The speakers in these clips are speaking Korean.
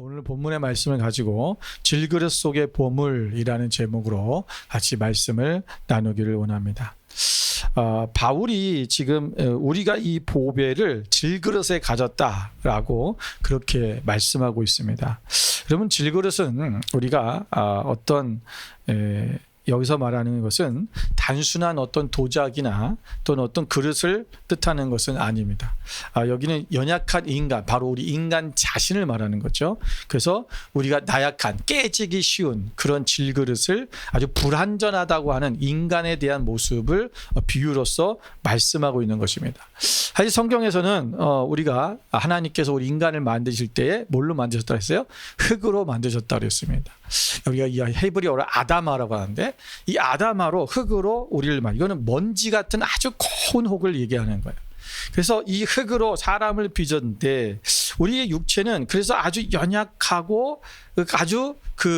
오늘 본문의 말씀을 가지고 질그릇 속의 보물이라는 제목으로 같이 말씀을 나누기를 원합니다. 바울이 지금 우리가 이 보배를 질그릇에 가졌다라고 그렇게 말씀하고 있습니다. 여러분, 질그릇은 우리가 어떤 여기서 말하는 것은 단순한 어떤 도자기나 또는 어떤 그릇을 뜻하는 것은 아닙니다. 여기는 연약한 인간, 바로 우리 인간 자신을 말하는 거죠. 그래서 우리가 나약한, 깨지기 쉬운 그런 질그릇을 아주 불완전하다고 하는 인간에 대한 모습을 비유로서 말씀하고 있는 것입니다. 사실 성경에서는 우리가 하나님께서 우리 인간을 만드실 때에 뭘로 만드셨다고 했어요? 흙으로 만드셨다고 했습니다. 우리가 이 헤브리어로 아담아라고 하는데, 이 아담아로 흙으로 우리를 이거는 먼지 같은 아주 고운 혹을 얘기하는 거예요. 그래서 이 흙으로 사람을 빚었는데, 우리의 육체는 그래서 아주 연약하고 아주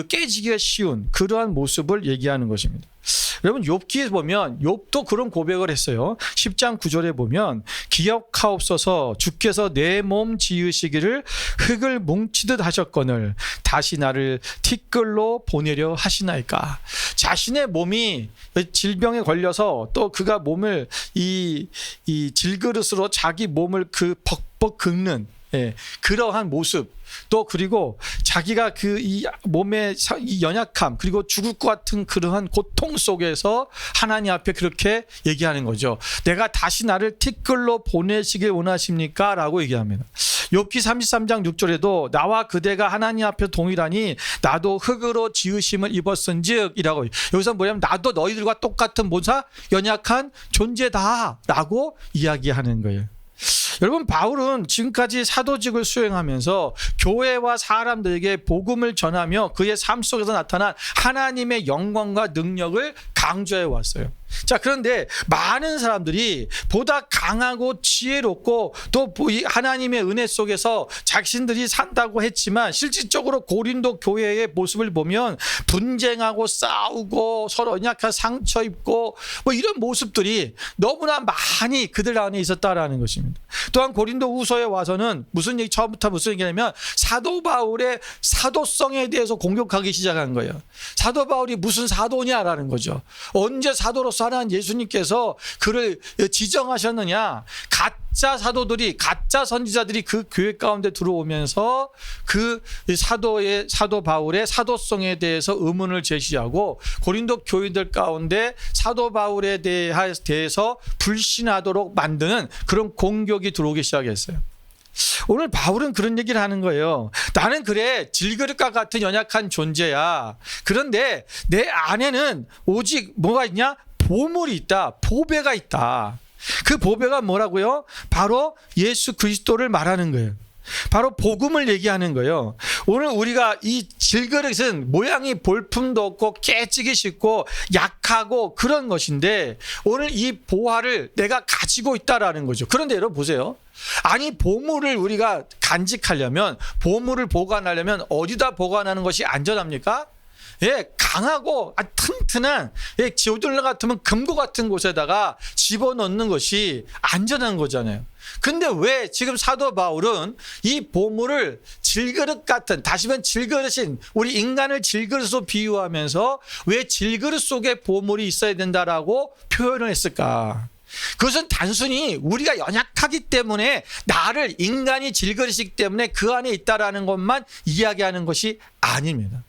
깨지기가 쉬운 그러한 모습을 얘기하는 것입니다. 여러분, 욥기에 보면 욥도 그런 고백을 했어요. 10장 9절에 보면 기억하옵소서, 주께서 내 몸 지으시기를 흙을 뭉치듯 하셨거늘 다시 나를 티끌로 보내려 하시나이까. 자신의 몸이 질병에 걸려서 또 그가 몸을 이 질그릇으로 자기 몸을 벅벅 긁는 그러한 모습, 또 그리고 자기가 이 몸의 이 연약함, 그리고 죽을 것 같은 그러한 고통 속에서 하나님 앞에 그렇게 얘기하는 거죠. 내가 다시 나를 티끌로 보내시길 원하십니까? 라고 얘기합니다. 욥기 33장 6절에도 나와 그대가 하나님 앞에 동일하니 나도 흙으로 지으심을 입었은즉 이라고, 여기서 뭐냐면 나도 너희들과 똑같은 모사 연약한 존재다 라고 이야기하는 거예요. 여러분, 바울은 지금까지 사도직을 수행하면서 교회와 사람들에게 복음을 전하며 그의 삶 속에서 나타난 하나님의 영광과 능력을 강조해 왔어요. 자, 그런데 많은 사람들이 보다 강하고 지혜롭고 또 하나님의 은혜 속에서 자신들이 산다고 했지만, 실질적으로 고린도 교회의 모습을 보면 분쟁하고 싸우고 서로 연약한 상처 입고 이런 모습들이 너무나 많이 그들 안에 있었다라는 것입니다. 또한 고린도 후서에 와서는 처음부터 무슨 얘기냐면 사도 바울의 사도성에 대해서 공격하기 시작한 거예요. 사도 바울이 무슨 사도냐라는 거죠. 언제 사도로서 하나님 예수님께서 그를 지정하셨느냐. 가짜 사도들이, 가짜 선지자들이 그 교회 가운데 들어오면서 그 사도 바울의 사도성에 대해서 의문을 제시하고 고린도 교인들 가운데 사도 바울에 대해서 불신하도록 만드는 그런 공격이 들어오기 시작했어요. 오늘 바울은 그런 얘기를 하는 거예요. 나는 그래 질그릇과 같은 연약한 존재야. 그런데 내 안에는 오직 뭐가 있냐? 보물이 있다. 보배가 있다. 그 보배가 뭐라고요? 바로 예수 그리스도를 말하는 거예요. 바로 복음을 얘기하는 거예요. 오늘 우리가 이 질그릇은 모양이 볼품도 없고 깨지기 쉽고 약하고 그런 것인데, 오늘 이 보화를 내가 가지고 있다라는 거죠. 그런데 여러분 보세요. 아니, 보물을 우리가 간직하려면, 보물을 보관하려면 어디다 보관하는 것이 안전합니까? 강하고 튼튼한 지오들러 같으면 금고 같은 곳에다가 집어넣는 것이 안전한 거잖아요. 근데 왜 지금 사도 바울은 이 보물을 질그릇 같은, 다시 말하면 질그릇인 우리 인간을 질그릇으로 비유하면서 왜 질그릇 속에 보물이 있어야 된다라고 표현을 했을까? 그것은 단순히 우리가 연약하기 때문에, 나를 인간이 질그릇이기 때문에 그 안에 있다라는 것만 이야기하는 것이 아닙니다.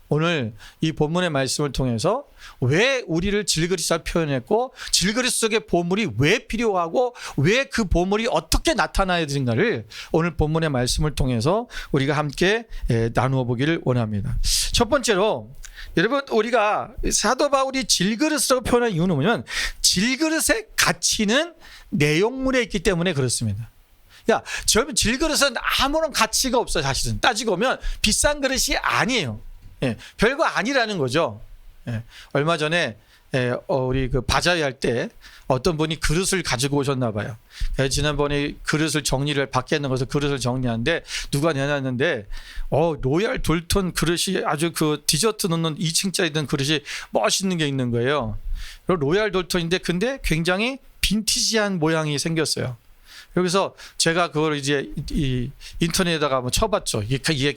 오늘 이 본문의 말씀을 통해서 왜 우리를 질그릇이라 표현했고, 질그릇 속의 보물이 왜 필요하고 왜 그 보물이 어떻게 나타나야 되는가를 오늘 본문의 말씀을 통해서 우리가 함께 나누어 보기를 원합니다. 첫 번째로, 여러분, 우리가 사도 바울이 질그릇으로 표현한 이유는 뭐냐면, 질그릇의 가치는 내용물에 있기 때문에 그렇습니다. 저러면 질그릇은 아무런 가치가 없어요. 사실은 따지고 보면 비싼 그릇이 아니에요. 별거 아니라는 거죠. 얼마 전에 우리 바자회 할 때 어떤 분이 그릇을 가지고 오셨나 봐요. 지난번에 그릇을 정리를 밖에 있는 것을 그릇을 정리하는데 누가 내놨는데 로얄 돌톤 그릇이 아주 디저트 넣는 2층짜리 된 그릇이 멋있는 게 있는 거예요. 로얄 돌톤인데 근데 굉장히 빈티지한 모양이 생겼어요. 여기서 제가 그걸 이제 이 인터넷에다가 한번 쳐봤죠. 이게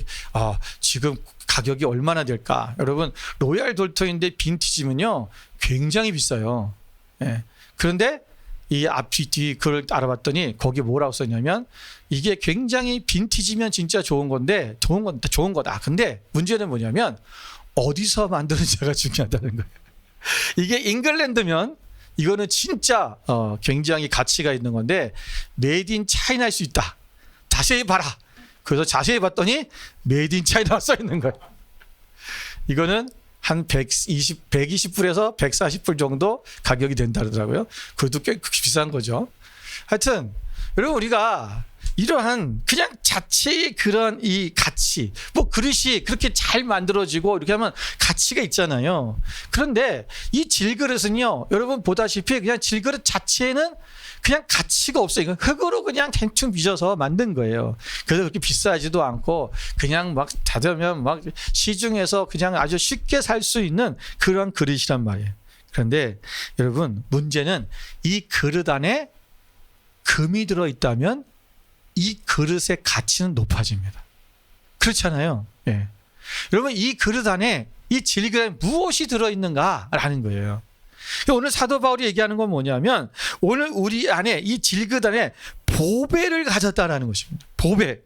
지금 가격이 얼마나 될까? 여러분, 로얄 돌턴인데 빈티지면요 굉장히 비싸요. 예. 그런데 이 앞뒤 뒤 그걸 알아봤더니 거기 뭐라고 썼냐면 이게 굉장히 빈티지면 진짜 좋은 건데 좋은 거다. 근데 문제는 뭐냐면 어디서 만드는지가 중요하다는 거예요. 이게 잉글랜드면 이거는 진짜 굉장히 가치가 있는 건데 메이드 인 차이나일 수 있다. 자세히 봐라. 그래서 자세히 봤더니 메이드 인 차이나 써 있는 거예요. 이거는 한 120불에서 140불 정도 가격이 된다더라고요. 그것도 꽤 비싼 거죠. 하여튼 여러분, 우리가 이러한 그냥 자체의 그런 이 가치, 뭐 그릇이 그렇게 잘 만들어지고 이렇게 하면 가치가 있잖아요. 그런데 이 질그릇은요, 여러분 보다시피 그냥 질그릇 자체는 그냥 가치가 없어요. 흙으로 그냥 대충 빚어서 만든 거예요. 그래서 그렇게 비싸지도 않고 그냥 막 닫으면 막 시중에서 그냥 아주 쉽게 살 수 있는 그런 그릇이란 말이에요. 그런데 여러분, 문제는 이 그릇 안에 금이 들어있다면 이 그릇의 가치는 높아집니다. 그렇잖아요. 예. 여러분, 이 그릇 안에 이 질그릇에 무엇이 들어있는가라는 거예요. 오늘 사도 바울이 얘기하는 건 뭐냐면 오늘 우리 안에 이 질그릇 안에 보배를 가졌다라는 것입니다. 보배.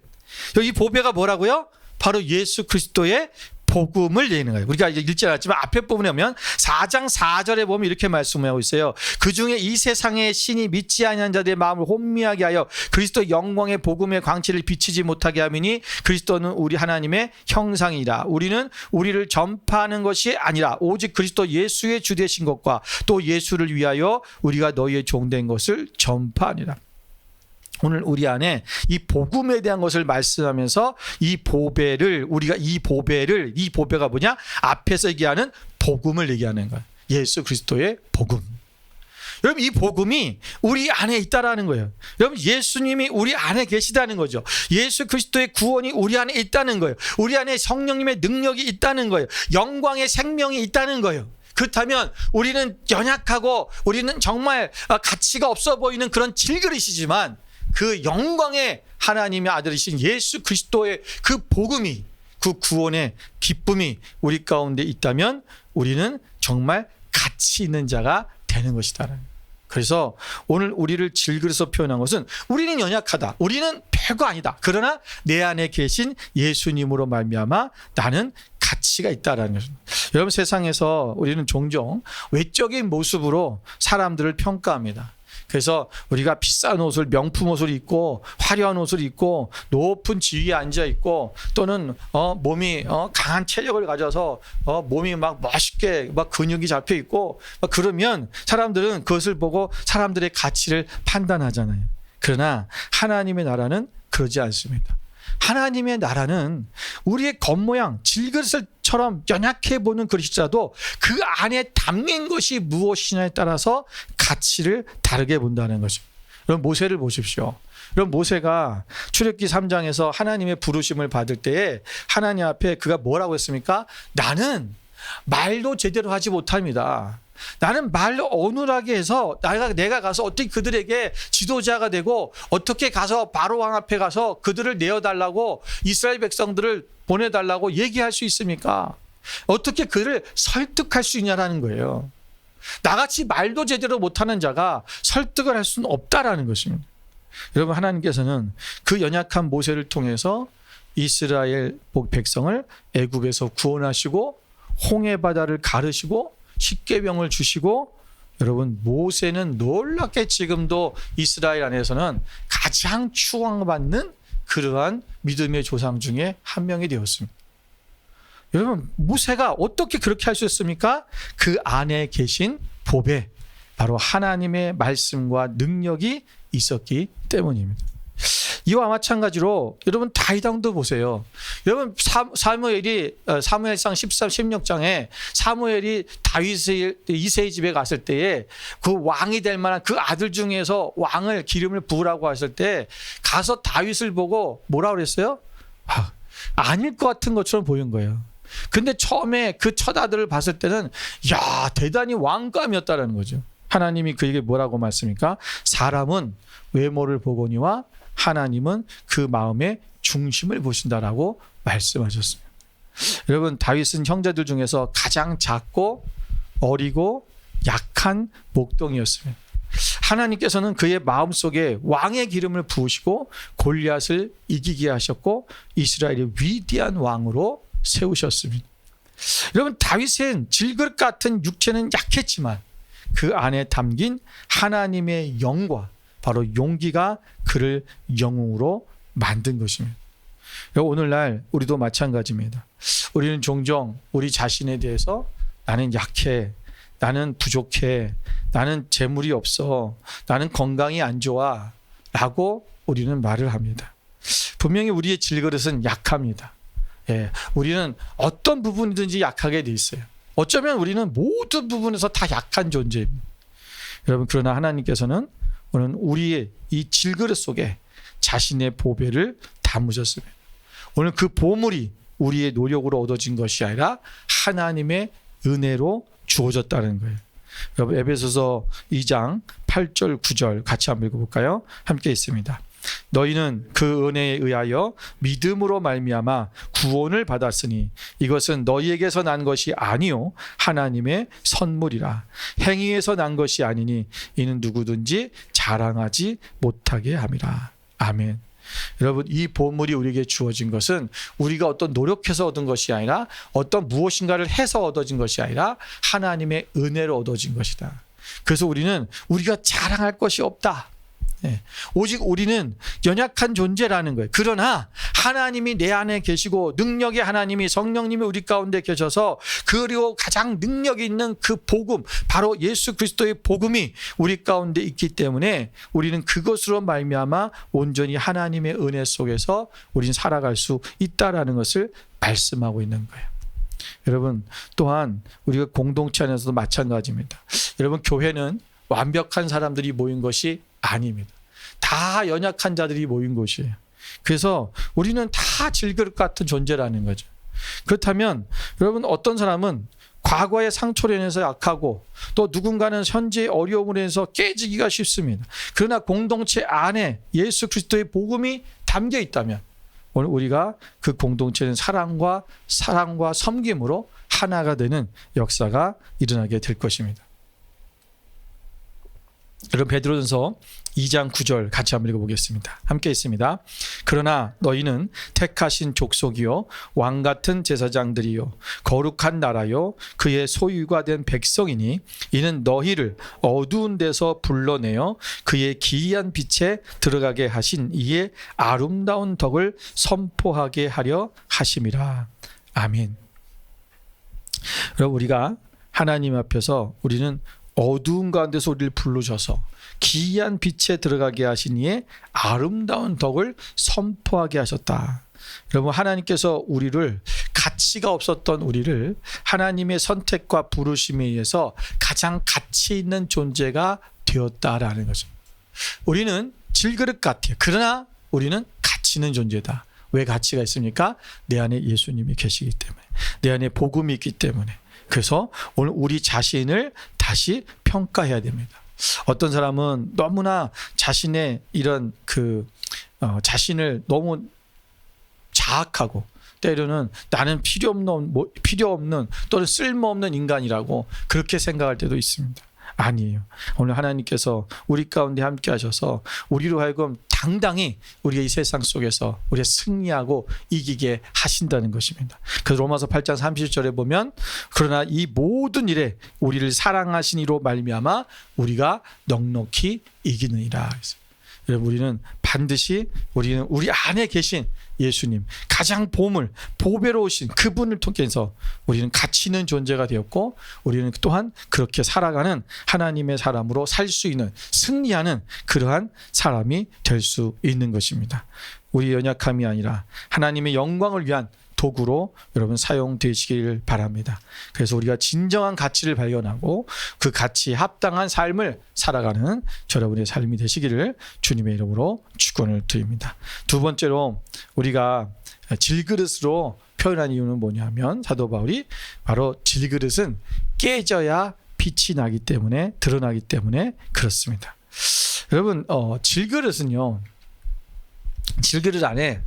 여기 보배가 뭐라고요? 바로 예수 그리스도의 복음을 얘기하는 거예요. 우리가 이제 읽지 않았지만 앞에 부분에 보면 4장 4절에 보면 이렇게 말씀하고 있어요. 그중에 이 세상의 신이 믿지 아니한 자들의 마음을 혼미하게 하여 그리스도 영광의 복음의 광채를 비치지 못하게 하미니 그리스도는 우리 하나님의 형상이라. 우리는 우리를 전파하는 것이 아니라 오직 그리스도 예수의 주 되신 것과 또 예수를 위하여 우리가 너희의 종된 것을 전파하니라. 오늘 우리 안에 이 복음에 대한 것을 말씀하면서 이 보배를 우리가 이 보배가 뭐냐? 앞에서 얘기하는 복음을 얘기하는 거예요. 예수 그리스도의 복음. 여러분, 이 복음이 우리 안에 있다라는 거예요. 여러분, 예수님이 우리 안에 계시다는 거죠. 예수 그리스도의 구원이 우리 안에 있다는 거예요. 우리 안에 성령님의 능력이 있다는 거예요. 영광의 생명이 있다는 거예요. 그렇다면 우리는 연약하고 우리는 정말 가치가 없어 보이는 그런 질그릇이지만 그 영광의 하나님의 아들이신 예수 그리스도의 그 복음이, 그 구원의 기쁨이 우리 가운데 있다면 우리는 정말 가치 있는 자가 되는 것이다. 그래서 오늘 우리를 질그릇으로 표현한 것은 우리는 연약하다, 우리는 별거 아니다. 그러나 내 안에 계신 예수님으로 말미암아 나는 가치가 있다라는 것입니다. 여러분, 세상에서 우리는 종종 외적인 모습으로 사람들을 평가합니다. 그래서 우리가 비싼 옷을, 명품 옷을 입고 화려한 옷을 입고 높은 지위에 앉아 있고 또는 몸이 강한 체력을 가져서 몸이 막 멋있게 막 근육이 잡혀 있고 막 그러면 사람들은 그것을 보고 사람들의 가치를 판단하잖아요. 그러나 하나님의 나라는 그러지 않습니다. 하나님의 나라는 우리의 겉모양, 질그릇처럼 연약해 보는 그릇이라도 그 안에 담긴 것이 무엇이냐에 따라서 가치를 다르게 본다는 거죠. 여러분, 모세를 보십시오. 여러분, 모세가 출애굽기 3장에서 하나님의 부르심을 받을 때에 하나님 앞에 그가 뭐라고 했습니까? 나는 말도 제대로 하지 못합니다. 나는 말로 어눌하게 해서 내가 가서 어떻게 그들에게 지도자가 되고 어떻게 가서 바로 왕 앞에 가서 그들을 내어달라고 이스라엘 백성들을 보내달라고 얘기할 수 있습니까? 어떻게 그를 설득할 수 있냐라는 거예요. 나같이 말도 제대로 못하는 자가 설득을 할 수는 없다라는 것입니다. 여러분, 하나님께서는 그 연약한 모세를 통해서 이스라엘 백성을 애굽에서 구원하시고 홍해 바다를 가르시고 십계명을 주시고, 여러분, 모세는 놀랍게 지금도 이스라엘 안에서는 가장 추앙받는 그러한 믿음의 조상 중에 한 명이 되었습니다. 여러분, 모세가 어떻게 그렇게 할 수 있습니까? 그 안에 계신 보배, 바로 하나님의 말씀과 능력이 있었기 때문입니다. 이와 마찬가지로 여러분, 다윗 왕도 보세요. 여러분, 사무엘상 16장에 사무엘이 다윗의 이새의 집에 갔을 때에 그 왕이 될 만한 그 아들 중에서 왕을 기름을 부으라고 했을 때 가서 다윗을 보고 뭐라고 그랬어요? 아닐 것 같은 것처럼 보인 거예요. 근데 처음에 그 첫 아들을 봤을 때는 대단히 왕감이었다는 거죠. 하나님이 그에게 뭐라고 말씀입니까? 사람은 외모를 보거니와 하나님은 그 마음의 중심을 보신다라고 말씀하셨습니다. 여러분, 다윗은 형제들 중에서 가장 작고 어리고 약한 목동이었습니다. 하나님께서는 그의 마음속에 왕의 기름을 부으시고 골리앗을 이기게 하셨고 이스라엘의 위대한 왕으로 세우셨습니다. 여러분, 다윗은 질그릇 같은 육체는 약했지만 그 안에 담긴 하나님의 영과 바로 용기가 그를 영웅으로 만든 것입니다. 오늘날 우리도 마찬가지입니다. 우리는 종종 우리 자신에 대해서 나는 약해, 나는 부족해, 나는 재물이 없어, 나는 건강이 안 좋아 라고 우리는 말을 합니다. 분명히 우리의 질그릇은 약합니다. 우리는 어떤 부분이든지 약하게 돼 있어요. 어쩌면 우리는 모든 부분에서 다 약한 존재입니다. 여러분, 그러나 하나님께서는 오늘 우리의 이 질그릇 속에 자신의 보배를 담으셨습니다. 오늘 그 보물이 우리의 노력으로 얻어진 것이 아니라 하나님의 은혜로 주어졌다는 거예요. 여러분, 에베소서 2장 8절 9절 같이 한번 읽어볼까요? 함께 있습니다. 너희는 그 은혜에 의하여 믿음으로 말미암아 구원을 받았으니 이것은 너희에게서 난 것이 아니요 하나님의 선물이라. 행위에서 난 것이 아니니 이는 누구든지 자랑하지 못하게 함이라. 아멘. 여러분, 이 보물이 우리에게 주어진 것은 우리가 어떤 노력해서 얻은 것이 아니라 어떤 무엇인가를 해서 얻어진 것이 아니라 하나님의 은혜로 얻어진 것이다. 그래서 우리는 우리가 자랑할 것이 없다. 오직 우리는 연약한 존재라는 거예요. 그러나 하나님이 내 안에 계시고 능력의 하나님이 성령님이 우리 가운데 계셔서 그리고 가장 능력이 있는 그 복음, 바로 예수 그리스도의 복음이 우리 가운데 있기 때문에 우리는 그것으로 말미암아 온전히 하나님의 은혜 속에서 우리는 살아갈 수 있다라는 것을 말씀하고 있는 거예요. 여러분, 또한 우리가 공동체 안에서도 마찬가지입니다. 여러분, 교회는 완벽한 사람들이 모인 것이 아닙니다. 다 연약한 자들이 모인 곳이에요. 그래서 우리는 다 질그릇 같은 존재라는 거죠. 그렇다면 여러분, 어떤 사람은 과거의 상처로 인해서 약하고 또 누군가는 현재의 어려움으로 인해서 깨지기가 쉽습니다. 그러나 공동체 안에 예수 그리스도의 복음이 담겨 있다면 오늘 우리가 그 공동체는 사랑과 섬김으로 하나가 되는 역사가 일어나게 될 것입니다. 여러분, 베드로전서 2장 9절 같이 한번 읽어보겠습니다. 함께 있습니다. 그러나 너희는 택하신 족속이요 왕같은 제사장들이요 거룩한 나라요 그의 소유가 된 백성이니 이는 너희를 어두운 데서 불러내어 그의 기이한 빛에 들어가게 하신 이의 아름다운 덕을 선포하게 하려 하심이라. 아멘. 여러분, 우리가 하나님 앞에서 우리는 어두운 가운데서 우리를 부르셔서 기이한 빛에 들어가게 하신 이의 아름다운 덕을 선포하게 하셨다. 여러분, 하나님께서 우리를, 가치가 없었던 우리를 하나님의 선택과 부르심에 의해서 가장 가치 있는 존재가 되었다라는 거죠. 우리는 질그릇 같아요. 그러나 우리는 가치 있는 존재다. 왜 가치가 있습니까? 내 안에 예수님이 계시기 때문에, 내 안에 복음이 있기 때문에. 그래서 오늘 우리 자신을 다시 평가해야 됩니다. 어떤 사람은 너무나 자신의 이런 자신을 너무 자학하고 때로는 나는 필요 없는 또는 쓸모없는 인간이라고 그렇게 생각할 때도 있습니다. 아니에요. 오늘 하나님께서 우리 가운데 함께 하셔서 우리로 하여금 당당히 우리가 이 세상 속에서 우리가 승리하고 이기게 하신다는 것입니다. 그래서 로마서 8장 30절에 보면 그러나 이 모든 일에 우리를 사랑하신 이로 말미암아 우리가 넉넉히 이기느니라. 여러분, 우리는 반드시 우리는 우리 안에 계신 예수님, 가장 보배로우신 그분을 통해서 우리는 가치 있는 존재가 되었고 우리는 또한 그렇게 살아가는 하나님의 사람으로 살 수 있는, 승리하는 그러한 사람이 될 수 있는 것입니다. 우리 연약함이 아니라 하나님의 영광을 위한 도구로 여러분 사용되시길 바랍니다. 그래서 우리가 진정한 가치를 발견하고 그 가치에 합당한 삶을 살아가는 여러분의 삶이 되시기를 주님의 이름으로 축원을 드립니다. 두 번째로 우리가 질그릇으로 표현한 이유는 뭐냐면 사도 바울이 바로 질그릇은 깨져야 빛이 나기 때문에 드러나기 때문에 그렇습니다. 여러분 질그릇은요. 질그릇 안에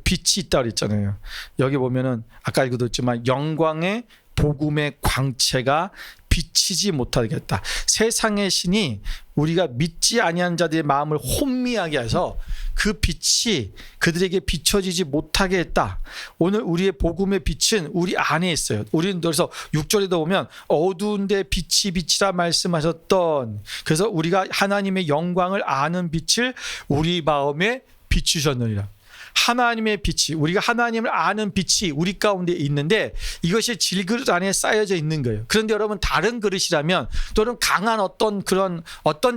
빛이 있다고 그랬잖아요. 여기 보면은 아까 읽어뒀지만 영광의 복음의 광채가 비치지 못하겠다. 세상의 신이 우리가 믿지 아니한 자들의 마음을 혼미하게 해서 그 빛이 그들에게 비춰지지 못하게 했다. 오늘 우리의 복음의 빛은 우리 안에 있어요. 우리는 그래서 6절에도 보면 어두운데 빛이 빛이라 말씀하셨던, 그래서 우리가 하나님의 영광을 아는 빛을 우리 마음에 비추셨느니라. 하나님의 빛이, 우리가 하나님을 아는 빛이 우리 가운데 있는데 이것이 질그릇 안에 쌓여져 있는 거예요. 그런데 여러분 다른 그릇이라면 또는 강한 어떤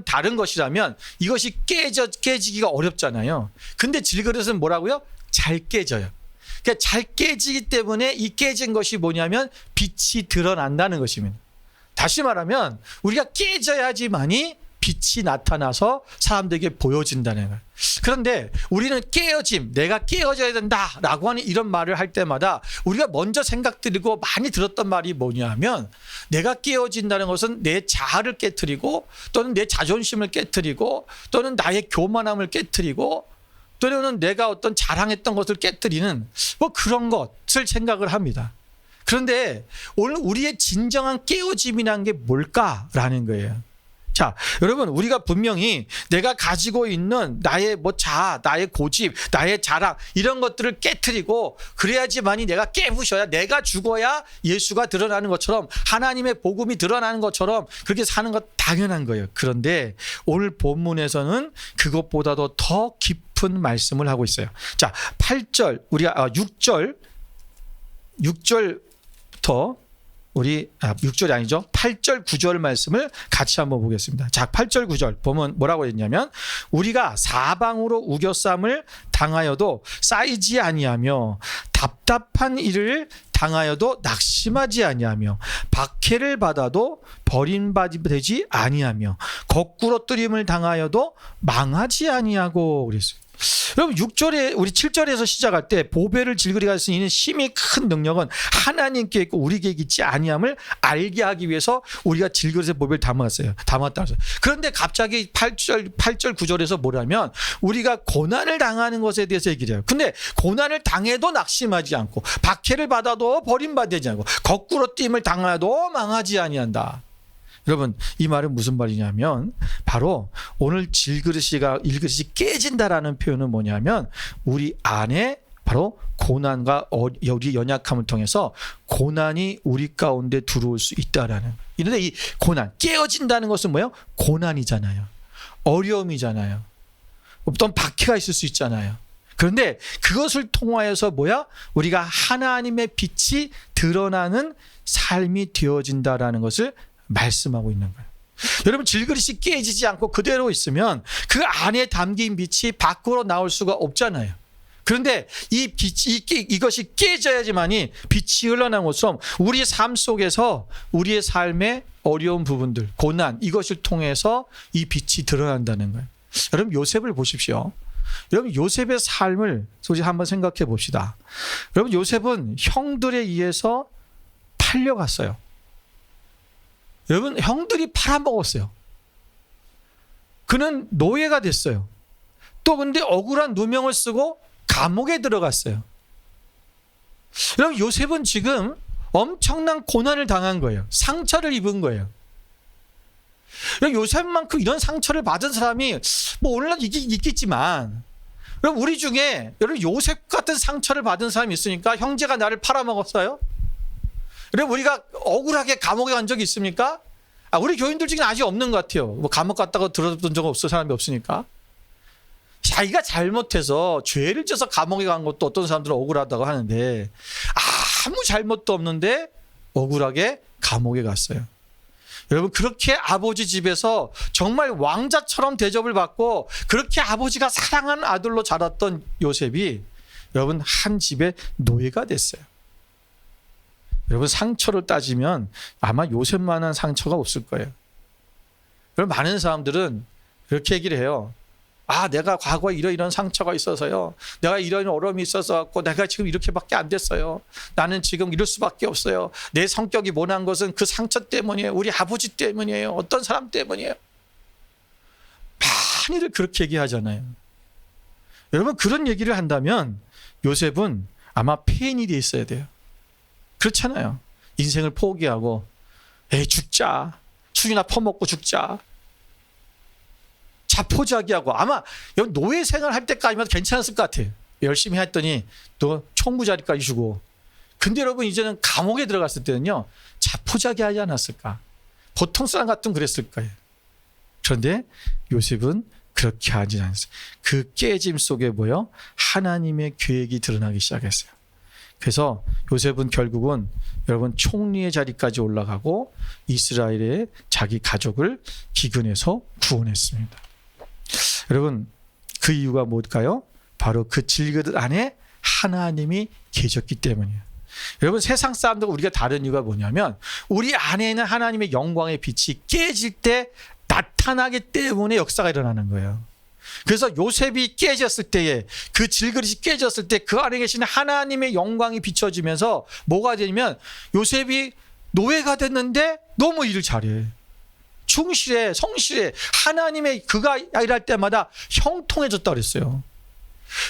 다른 것이라면 이것이 깨지기가 어렵잖아요. 근데 질그릇은 뭐라고요? 잘 깨져요. 그러니까 잘 깨지기 때문에 이 깨진 것이 뭐냐면 빛이 드러난다는 것입니다. 다시 말하면 우리가 깨져야지만이 빛이 나타나서 사람들에게 보여진다는 거예요. 그런데 우리는 내가 깨어져야 된다라고 하는 이런 말을 할 때마다 우리가 먼저 생각드리고 많이 들었던 말이 뭐냐면, 내가 깨어진다는 것은 내 자아를 깨트리고 또는 내 자존심을 깨트리고 또는 나의 교만함을 깨트리고 또는 내가 어떤 자랑했던 것을 깨트리는 그런 것을 생각을 합니다. 그런데 오늘 우리의 진정한 깨어짐이라는 게 뭘까라는 거예요. 자, 여러분, 우리가 분명히 내가 가지고 있는 나의 자아, 나의 고집, 나의 자랑 이런 것들을 깨트리고 그래야지만이 내가 깨부셔야, 내가 죽어야 예수가 드러나는 것처럼 하나님의 복음이 드러나는 것처럼 그렇게 사는 것 당연한 거예요. 그런데 오늘 본문에서는 그것보다도 더 깊은 말씀을 하고 있어요. 자, 8절, 우리가 6절부터 우리 6절이 아니죠. 8절 9절 말씀을 같이 한번 보겠습니다. 자, 8절 9절 보면 뭐라고 했냐면, 우리가 사방으로 우겨쌈을 당하여도 쌓이지 아니하며 답답한 일을 당하여도 낙심하지 아니하며 박해를 받아도 버림받지 아니하며 거꾸로 뜨림을 당하여도 망하지 아니하고 그랬어요. 여러분 6절에 우리 7절에서 시작할 때 보배를 질그리 갈 수 있는 힘이 큰 능력은 하나님께 있고 우리에게 있지 아니함을 알게 하기 위해서 우리가 질그릇에 보배를 담았다. 그런데 갑자기 8절 9절에서 뭐라면 우리가 고난을 당하는 것에 대해서 얘기를 해요. 근데 고난을 당해도 낙심하지 않고 박해를 받아도 버림받지 않고 거꾸로 띠임을 당하여도 망하지 아니한다. 여러분 이 말은 무슨 말이냐면 바로 오늘 질그릇이 깨진다라는 표현은 뭐냐면 우리 안에 바로 고난과 우리 연약함을 통해서 고난이 우리 가운데 들어올 수 있다라는. 그런데 이 고난, 깨어진다는 것은 뭐예요? 고난이잖아요. 어려움이잖아요. 어떤 박해가 있을 수 있잖아요. 그런데 그것을 통하여서 우리가 하나님의 빛이 드러나는 삶이 되어진다라는 것을 말씀하고 있는 거예요. 여러분 질그릇이 깨지지 않고 그대로 있으면 그 안에 담긴 빛이 밖으로 나올 수가 없잖아요. 그런데 이것이 깨져야지만이 빛이 흘러나온 것처럼 우리의 삶 속에서 우리의 삶의 어려운 부분들, 고난 이것을 통해서 이 빛이 드러난다는 거예요. 여러분 요셉을 보십시오. 여러분 요셉의 삶을 솔직히 한번 생각해 봅시다. 여러분 요셉은 형들에 의해서 팔려갔어요. 여러분 형들이 팔아먹었어요. 그는 노예가 됐어요. 또 근데 억울한 누명을 쓰고 감옥에 들어갔어요. 여러분 요셉은 지금 엄청난 고난을 당한 거예요. 상처를 입은 거예요. 요셉만큼 이런 상처를 받은 사람이 오늘날 있겠지만 여러분 우리 중에 여러분 요셉 같은 상처를 받은 사람이 있으니까 형제가 나를 팔아먹었어요? 여러분 우리가 억울하게 감옥에 간 적이 있습니까? 우리 교인들 중에는 아직 없는 것 같아요. 감옥 갔다고 들어본 적 사람이 없으니까. 자기가 잘못해서 죄를 져서 감옥에 간 것도 어떤 사람들은 억울하다고 하는데 아무 잘못도 없는데 억울하게 감옥에 갔어요. 여러분 그렇게 아버지 집에서 정말 왕자처럼 대접을 받고 그렇게 아버지가 사랑하는 아들로 자랐던 요셉이 여러분 한 집의 노예가 됐어요. 여러분 상처를 따지면 아마 요셉만한 상처가 없을 거예요. 여러분 많은 사람들은 그렇게 얘기를 해요. 아, 내가 과거에 이런 상처가 있어서요. 내가 이런 어려움이 있어서 갖고 내가 지금 이렇게밖에 안 됐어요. 나는 지금 이럴 수밖에 없어요. 내 성격이 모난 것은 그 상처 때문이에요. 우리 아버지 때문이에요. 어떤 사람 때문이에요. 많이들 그렇게 얘기하잖아요. 여러분, 그런 얘기를 한다면 요셉은 아마 폐인이 돼 있어야 돼요. 그렇잖아요. 인생을 포기하고 에이, 죽자. 술이나 퍼먹고 죽자. 자포자기하고 아마 노예 생활할 때까지만 괜찮았을 것 같아요. 열심히 했더니 또 총무 자리까지 주고. 근데 여러분, 이제는 감옥에 들어갔을 때는요, 자포자기하지 않았을까? 보통 사람 같으면 그랬을 거예요. 그런데 요셉은 그렇게 하지 않았어요. 그 깨짐 속에 뭐요? 하나님의 계획이 드러나기 시작했어요. 그래서 요셉은 결국은 여러분 총리의 자리까지 올라가고 이스라엘의 자기 가족을 기근에서 구원했습니다. 여러분, 그 이유가 뭘까요? 바로 그 질그릇 안에 하나님이 계셨기 때문이에요. 여러분, 세상 사람들과 우리가 다른 이유가 뭐냐면 우리 안에는 하나님의 영광의 빛이 깨질 때 나타나기 때문에 역사가 일어나는 거예요. 그래서 요셉이 깨졌을 때에, 그 질그릇이 깨졌을 때 그 안에 계신 하나님의 영광이 비춰지면서 뭐가 되냐면 요셉이 노예가 됐는데 너무 일을 잘해. 충실해, 성실해. 하나님의 그가 일할 때마다 형통해졌다 그랬어요.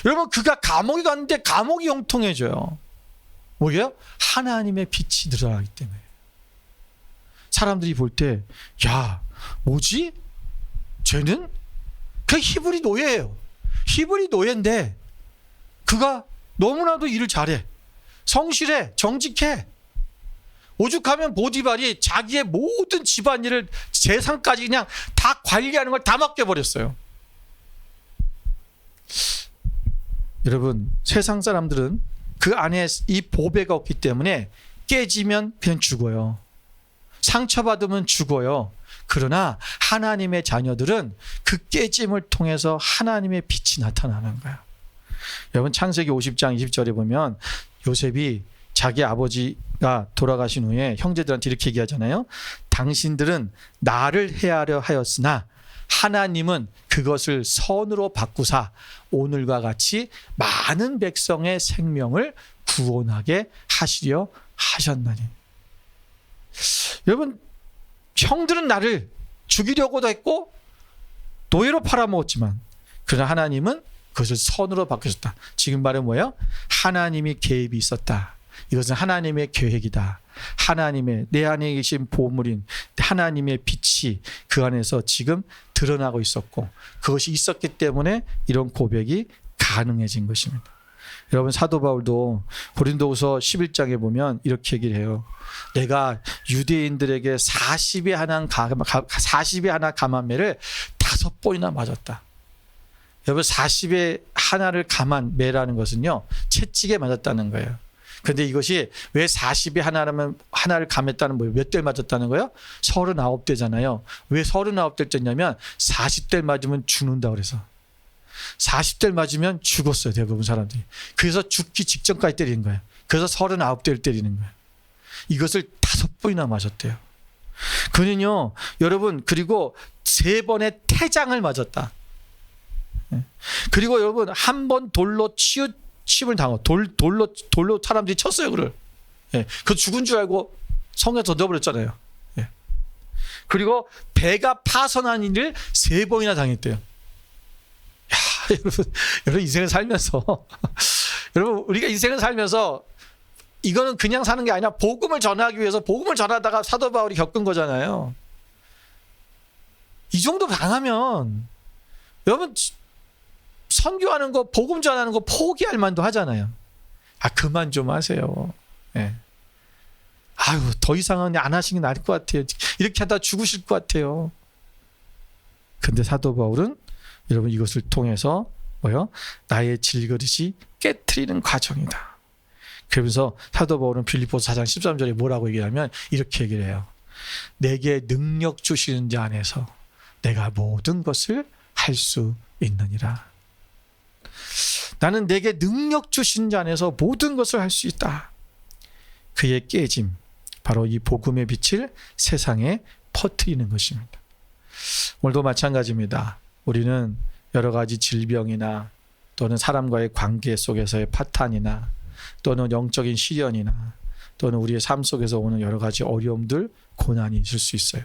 여러분, 그가 감옥에 갔는데 감옥이 형통해져요. 뭐예요? 하나님의 빛이 드러나기 때문에. 사람들이 볼 때, 야, 뭐지? 쟤는 그 히브리 노예예요. 히브리 노예인데 그가 너무나도 일을 잘해. 성실해, 정직해. 오죽하면 보디발이 자기의 모든 집안일을, 재산까지 그냥 다 관리하는 걸 다 맡겨버렸어요. 여러분, 세상 사람들은 그 안에 이 보배가 없기 때문에 깨지면 그냥 죽어요. 상처받으면 죽어요. 그러나 하나님의 자녀들은 그 깨짐을 통해서 하나님의 빛이 나타나는 거예요. 여러분, 창세기 50장 20절에 보면 요셉이 자기 아버지가 돌아가신 후에 형제들한테 이렇게 얘기하잖아요. 당신들은 나를 해하려 하였으나 하나님은 그것을 선으로 바꾸사 오늘과 같이 많은 백성의 생명을 구원하게 하시려 하셨나니. 여러분, 형들은 나를 죽이려고도 했고 노예로 팔아먹었지만 그러나 하나님은 그것을 선으로 바꾸셨다. 지금 말은 뭐예요? 하나님이 개입이 있었다. 이것은 하나님의 계획이다. 하나님의, 내 안에 계신 보물인 하나님의 빛이 그 안에서 지금 드러나고 있었고 그것이 있었기 때문에 이런 고백이 가능해진 것입니다. 여러분, 사도 바울도 고린도후서 11장에 보면 이렇게 얘기를 해요. 내가 유대인들에게 40에 하나 감한 매를 5번이나 맞았다. 여러분, 40에 하나를 감한 매라는 것은요, 채찍에 맞았다는 거예요. 그런데 이것이 왜 40에 하나를 감했다는 거예요? 몇 대 맞았다는 거예요? 39대잖아요. 왜 39대 때냐면 40대 맞으면 죽는다 그래서. 40대 맞으면 죽었어요, 대부분 사람들이. 그래서 죽기 직전까지 때리는 거예요. 그래서 39대를 때리는 거예요. 이것을 5번이나 맞았대요. 그는요, 여러분, 그리고 3번의 태장을 맞았다. 그리고 여러분, 한 번 돌로 침을 당하고 돌로 사람들이 쳤어요, 그를. 그 죽은 줄 알고 성에 던져버렸잖아요. 그리고 배가 파손한 일을 3번이나 당했대요. 야, 여러분 인생을 살면서 여러분, 우리가 인생을 살면서 이거는 그냥 사는 게 아니라 복음을 전하기 위해서 복음을 전하다가 사도 바울이 겪은 거잖아요. 이 정도 당하면 여러분 선교하는 거, 복음 전하는 거 포기할 만도 하잖아요. 아, 그만 좀 하세요. 아유, 더 이상은 안 하시는 게 나을 것 같아요. 이렇게 하다 죽으실 것 같아요. 근데 사도 바울은 여러분 이것을 통해서 뭐요? 나의 질그릇이 깨트리는 과정이다. 그러면서 사도 바울은 빌립보서 4장 13절에 뭐라고 얘기하면 이렇게 얘기를 해요. 내게 능력 주시는 자 안에서 내가 모든 것을 할 수 있느니라. 나는 내게 능력 주신 자 안에서 모든 것을 할 수 있다. 그의 깨짐, 바로 이 복음의 빛을 세상에 퍼뜨리는 것입니다. 오늘도 마찬가지입니다. 우리는 여러 가지 질병이나 또는 사람과의 관계 속에서의 파탄이나 또는 영적인 시련이나 또는 우리의 삶 속에서 오는 여러 가지 어려움들, 고난이 있을 수 있어요.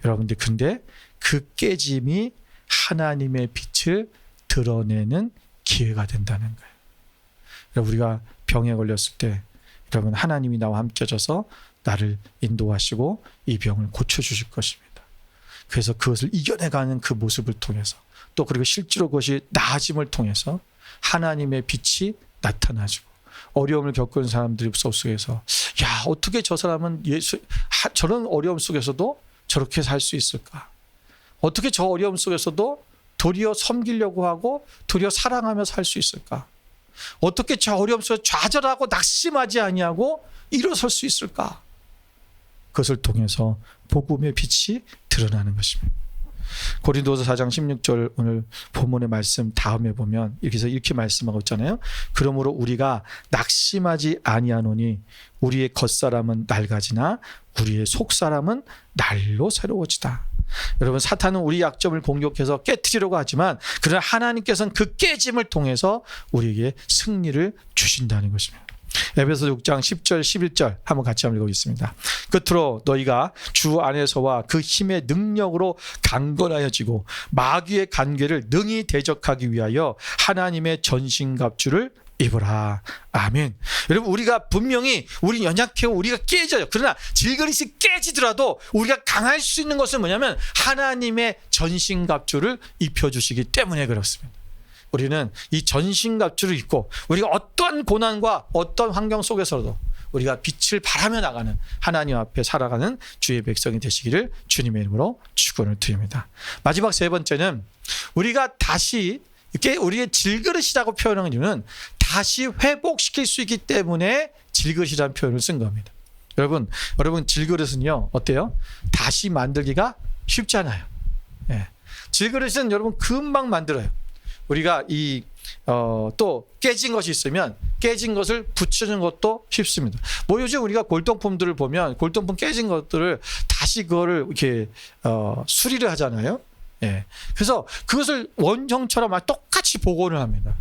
여러분들, 근데 그 깨짐이 하나님의 빛을 드러내는 기회가 된다는 거예요. 우리가 병에 걸렸을 때 여러분, 하나님이 나와 함께 하셔서 나를 인도하시고 이 병을 고쳐주실 것입니다. 그래서 그것을 이겨내가는 그 모습을 통해서 또 그리고 실제로 그것이 나아짐을 통해서 하나님의 빛이 나타나지고 어려움을 겪은 사람들이 속에서 야, 어떻게 저 사람은 저런 어려움 속에서도 저렇게 살 수 있을까? 어떻게 저 어려움 속에서도 도리어 섬기려고 하고 도리어 사랑하며 살 수 있을까? 어떻게 저 어려움 속에서 좌절하고 낙심하지 아니하고 일어설 수 있을까? 그것을 통해서 복음의 빛이 드러나는 것입니다. 고린도서 4장 16절 오늘 본문의 말씀 다음에 보면 이렇게 말씀하고 있잖아요. 그러므로 우리가 낙심하지 아니하노니 우리의 겉사람은 낡아지나 우리의 속사람은 날로 새로워지다. 여러분, 사탄은 우리 약점을 공격해서 깨트리려고 하지만 그러나 하나님께서는 그 깨짐을 통해서 우리에게 승리를 주신다는 것입니다. 에베소 6장 10절 11절 한번 같이 한번 읽어보겠습니다. 끝으로 너희가 주 안에서와 그 힘의 능력으로 강건하여지고 마귀의 간계를 능히 대적하기 위하여 하나님의 전신갑주를 입으라. 아멘. 여러분, 우리가 분명히 우리 연약해요. 우리가 깨져요. 그러나 질그릇이 깨지더라도 우리가 강할 수 있는 것은 뭐냐면 하나님의 전신갑주를 입혀주시기 때문에 그렇습니다. 우리는 이 전신갑주를 입고 우리가 어떠한 고난과 어떤 환경 속에서도 우리가 빛을 발하며 나가는 하나님 앞에 살아가는 주의 백성이 되시기를 주님의 이름으로 축원을 드립니다. 마지막 세 번째는 우리가 다시 이렇게 우리의 질그릇이라고 표현하는 이유는 다시 회복시킬 수 있기 때문에 질그릇이라는 표현을 쓴 겁니다. 여러분 질그릇은요 어때요? 다시 만들기가 쉽잖아요. 예. 질그릇은 여러분 금방 만들어요. 우리가 또 깨진 것이 있으면 깨진 것을 붙이는 것도 쉽습니다. 뭐 요즘 우리가 골동품들을 보면 골동품 깨진 것들을 다시 그거를 이렇게 수리를 하잖아요. 예. 그래서 그것을 원형처럼 똑같이 복원을 합니다.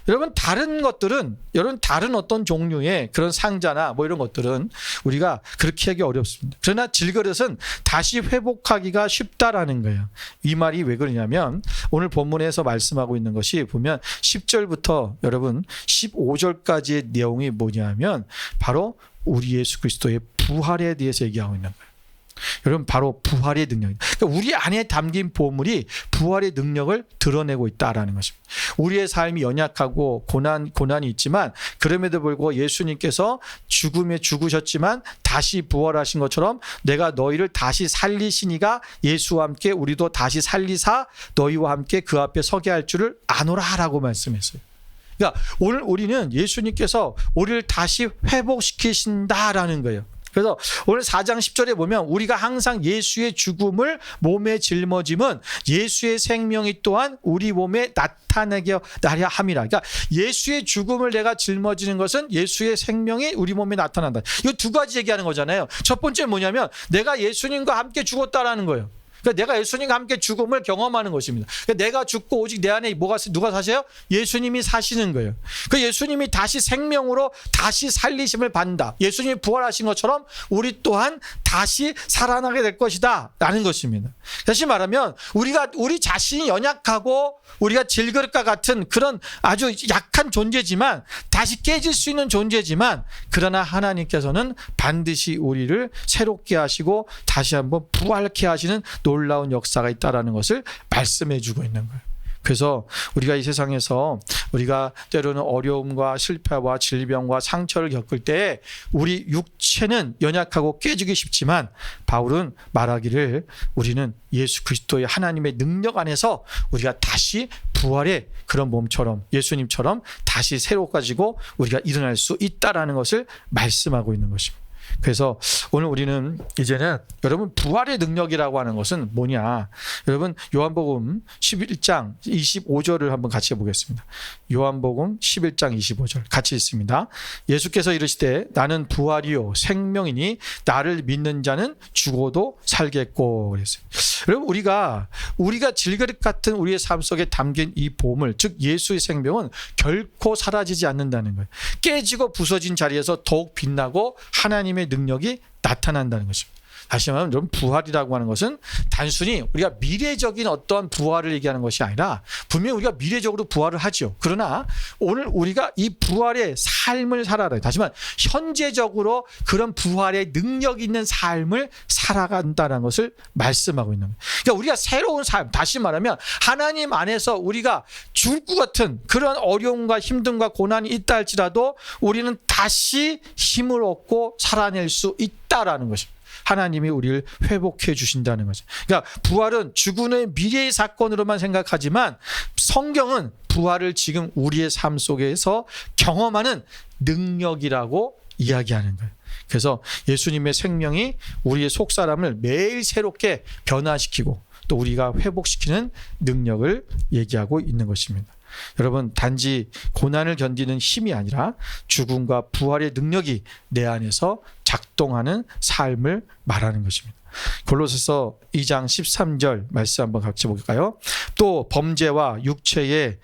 여러분, 다른 어떤 종류의 그런 상자나 뭐 이런 것들은 우리가 그렇게 하기 어렵습니다. 그러나 질그릇은 다시 회복하기가 쉽다라는 거예요. 이 말이 왜 그러냐면 오늘 본문에서 말씀하고 있는 것이 보면 10절부터 여러분 15절까지의 내용이 뭐냐면 바로 우리 예수 그리스도의 부활에 대해서 얘기하고 있는 거예요. 여러분, 바로 부활의 능력입니다. 그러니까 우리 안에 담긴 보물이 부활의 능력을 드러내고 있다라는 것입니다. 우리의 삶이 연약하고 고난이 있지만 그럼에도 불구하고 예수님께서 죽음에 죽으셨지만 다시 부활하신 것처럼 내가 너희를 다시 살리시니가 예수와 함께 우리도 다시 살리사 너희와 함께 그 앞에 서게 할 줄을 아노라 라고 말씀했어요. 그러니까 오늘 우리는 예수님께서 우리를 다시 회복시키신다라는 거예요. 그래서 오늘 4장 10절에 보면 우리가 항상 예수의 죽음을 몸에 짊어짐은 예수의 생명이 또한 우리 몸에 나타나게 하려 함이라. 그러니까 예수의 죽음을 내가 짊어지는 것은 예수의 생명이 우리 몸에 나타난다. 이거 두 가지 얘기하는 거잖아요. 첫 번째는 뭐냐면 내가 예수님과 함께 죽었다라는 거예요. 그러니까 내가 예수님과 함께 죽음을 경험하는 것입니다. 그러니까 내가 죽고 오직 내 안에 누가 사세요? 예수님이 사시는 거예요. 그 예수님이 다시 생명으로 다시 살리심을 받는다. 예수님이 부활하신 것처럼 우리 또한 다시 살아나게 될 것이다 라는 것입니다. 다시 말하면 우리 자신이 연약하고 우리가 질그릇과 같은 그런 아주 약한 존재지만 다시 깨질 수 있는 존재지만 그러나 하나님께서는 반드시 우리를 새롭게 하시고 다시 한번 부활케 하시는 놀라운 역사가 있다라는 것을 말씀해 주고 있는 거예요. 그래서 우리가 이 세상에서 우리가 때로는 어려움과 실패와 질병과 상처를 겪을 때 우리 육체는 연약하고 깨지기 쉽지만 바울은 말하기를 우리는 예수 그리스도의 하나님의 능력 안에서 우리가 다시 부활의 그런 몸처럼 예수님처럼 다시 새로 가지고 우리가 일어날 수 있다라는 것을 말씀하고 있는 것입니다. 그래서 오늘 우리는 이제는 여러분 부활의 능력이라고 하는 것은 뭐냐? 여러분 요한복음 11장 25절을 한번 같이 보겠습니다. 요한복음 11장 25절 같이 읽습니다. 예수께서 이르시되 나는 부활이요 생명이니 나를 믿는 자는 죽어도 살겠고 그랬어요. 여러분 우리가 질그릇 같은 우리의 삶 속에 담긴 이 보물, 즉 예수의 생명은 결코 사라지지 않는다는 거예요. 깨지고 부서진 자리에서 더욱 빛나고 하나님의 능력이 나타난다는 것입니다. 다시 말하면 여러분 부활이라고 하는 것은 단순히 우리가 미래적인 어떠한 부활을 얘기하는 것이 아니라 분명히 우리가 미래적으로 부활을 하죠. 그러나 오늘 우리가 이 부활의 삶을 살아라. 다시 말하면 현재적으로 그런 부활의 능력 있는 삶을 살아간다는 것을 말씀하고 있는 거예요. 그러니까 우리가 새로운 삶, 다시 말하면 하나님 안에서 우리가 죽을 것 같은 그런 어려움과 힘듦과 고난이 있다 할지라도 우리는 다시 힘을 얻고 살아낼 수 있다라는 것입니다. 하나님이 우리를 회복해 주신다는 거죠. 그러니까 부활은 죽음의 미래의 사건으로만 생각하지만 성경은 부활을 지금 우리의 삶 속에서 경험하는 능력이라고 이야기하는 거예요. 그래서 예수님의 생명이 우리의 속사람을 매일 새롭게 변화시키고 또 우리가 회복시키는 능력을 얘기하고 있는 것입니다. 여러분 단지 고난을 견디는 힘이 아니라 죽음과 부활의 능력이 내 안에서 작동하는 삶을 말하는 것입니다. 골로새서 2장 13절 말씀 한번 같이 볼까요? 또 범죄와 육체의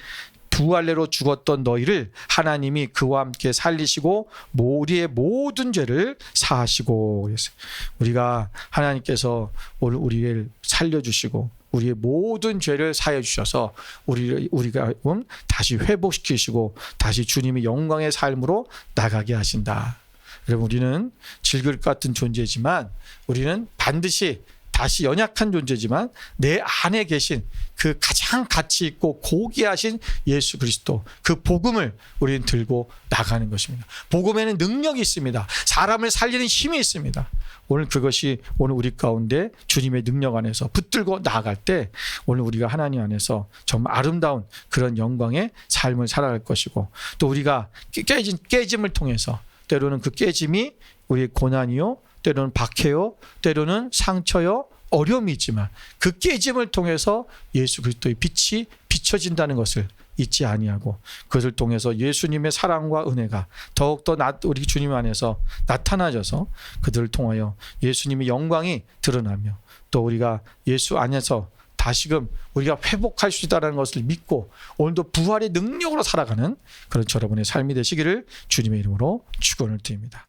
부활례로 죽었던 너희를 하나님이 그와 함께 살리시고 우리의 모든 죄를 사하시고 그랬어요. 우리가 하나님께서 오늘 우리를 살려주시고 우리의 모든 죄를 사해 주셔서 우리가 다시 회복시키시고 다시 주님의 영광의 삶으로 나가게 하신다. 여러분 우리는 질그릇 같은 존재지만 우리는 반드시 다시 연약한 존재지만 내 안에 계신 그 가장 가치 있고 고귀하신 예수 그리스도 그 복음을 우리는 들고 나가는 것입니다. 복음에는 능력이 있습니다. 사람을 살리는 힘이 있습니다. 오늘 그것이 오늘 우리 가운데 주님의 능력 안에서 붙들고 나아갈 때 오늘 우리가 하나님 안에서 정말 아름다운 그런 영광의 삶을 살아갈 것이고 또 우리가 깨짐을 통해서 때로는 그 깨짐이 우리의 고난이요 때로는 박해요 때로는 상처요 어려움이 있지만 그 깨짐을 통해서 예수 그리스도의 빛이 비춰진다는 것을 잊지 아니하고 그것을 통해서 예수님의 사랑과 은혜가 더욱더 우리 주님 안에서 나타나져서 그들을 통하여 예수님의 영광이 드러나며 또 우리가 예수 안에서 다시금 우리가 회복할 수 있다는 것을 믿고 오늘도 부활의 능력으로 살아가는 그런 여러분의 삶이 되시기를 주님의 이름으로 축원을 드립니다.